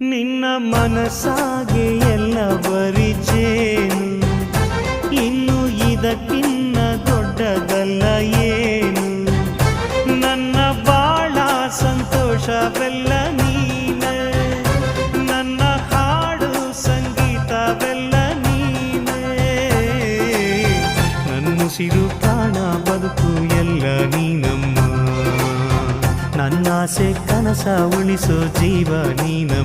ನಿನ್ನ ಮನಸ್ಸಾಗೆ ಎಲ್ಲ ಬರಿಚೇನು, ಇನ್ನು ಇದಕ್ಕಿನ್ನ ದೊಡ್ಡದಲ್ಲ ಏನು. ನನ್ನ ಬಾಳ ಸಂತೋಷವೆಲ್ಲ ನೀನೆ, ನನ್ನ ಹಾಡು ಸಂಗೀತವೆಲ್ಲ ನೀನೆ. ನನ್ನುಸಿರು ಪ್ರಾಣ ಬದುಕು ಎಲ್ಲ ನೀನಮ್ಮ, ನನ್ನಾಸೆ ಕನಸ ಉಳಿಸೋ ಜೀವ ನೀನಮ್ಮ.